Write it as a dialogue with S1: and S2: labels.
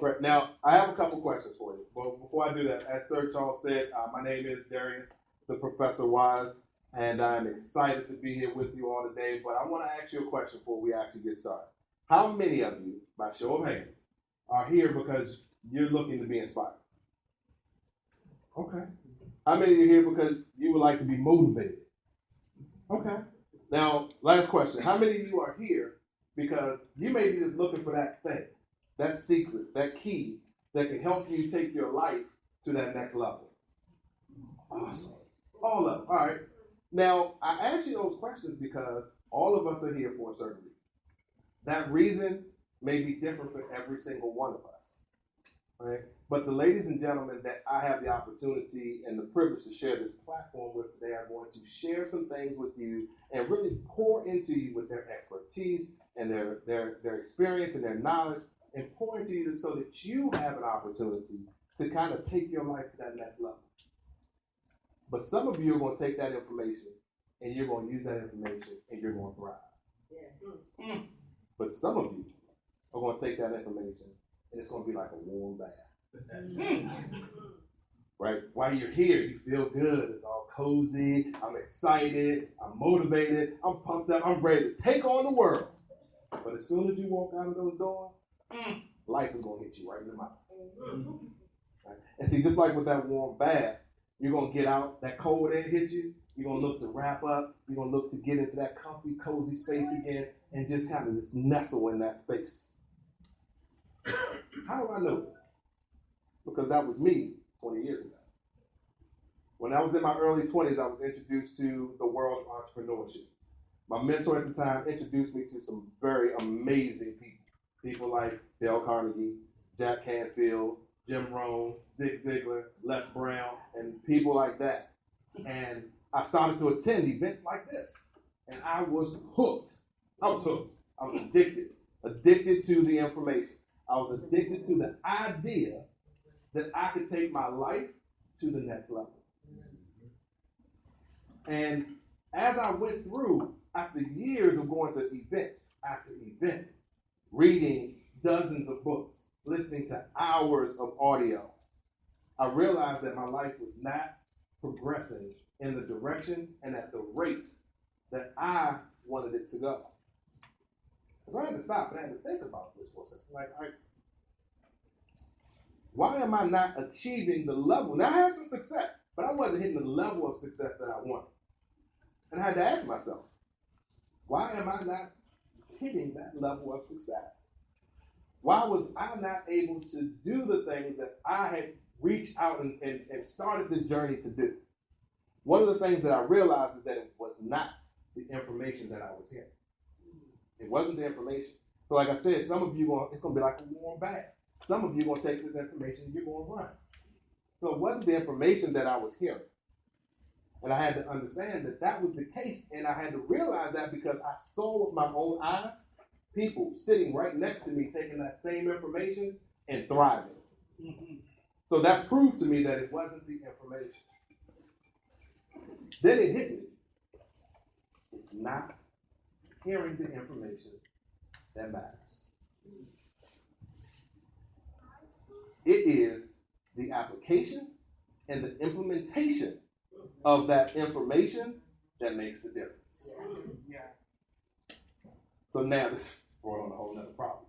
S1: Right. Now, I have a couple questions for you. But before I do that, as Sir Charles said, my name is Darius, the Professor Wise, and I'm excited to be here with you all today. But I want to ask you a question before we actually get started. How many of you, by show of hands, are here because you're looking to be inspired? Okay. How many of you are here because you would like to be motivated? Okay. Now, last question. How many of you are here because you may be just looking for that thing, that secret, that key that can help you take your life to that next level? Awesome. All of them. All right. Now, I ask you those questions because all of us are here for a certain reason. That reason may be different for every single one of us. Right? But the ladies and gentlemen that I have the opportunity and the privilege to share this platform with today are going to share some things with you and really pour into you with their expertise and their experience and their knowledge, and pour into you so that you have an opportunity to kind of take your life to that next level. But some of you are going to take that information and you're going to use that information and you're going to thrive. Yeah. But some of you are going to take that information and it's going to be like a warm bath. Right? While you're here, you feel good. It's all cozy. I'm excited. I'm motivated. I'm pumped up. I'm ready to take on the world. But as soon as you walk out of those doors, life is going to hit you right in the mouth. Right? And see, just like with that warm bath, you're going to get out, that cold air hits you, you're going to look to wrap up, you're going to look to get into that comfy, cozy space again, and just kind of just nestle in that space. How do I know this? Because that was me 20 years ago. When I was in my early 20s, I was introduced to the world of entrepreneurship. My mentor at the time introduced me to some very amazing people. People like Dale Carnegie, Jack Canfield, Jim Rohn, Zig Ziglar, Les Brown, and people like that. And I started to attend events like this. And I was hooked. I was addicted to the information. I was addicted to the idea that I could take my life to the next level. And as I went through, after years of going to event after event, reading dozens of books, listening to hours of audio, I realized that my life was not progressing in the direction and at the rate that I wanted it to go. So I had to stop and I had to think about this for a second. Why am I not achieving the level? Now, I had some success, but I wasn't hitting the level of success that I wanted. And I had to ask myself, why am I not hitting that level of success? Why was I not able to do the things that I had reached out and started this journey to do? One of the things that I realized is that it was not the information that I was hearing. It wasn't the information. So like I said, some of you, it's going to be like a warm bath. Some of you are going to take this information and you're going to run. So it wasn't the information that I was hearing. And I had to understand that that was the case. And I had to realize that because I saw with my own eyes people sitting right next to me taking that same information and thriving. So that proved to me that it wasn't the information. Then it hit me. It's not hearing the information that matters. It is the application and the implementation of that information that makes the difference. Yeah. So now this brought on a whole other problem.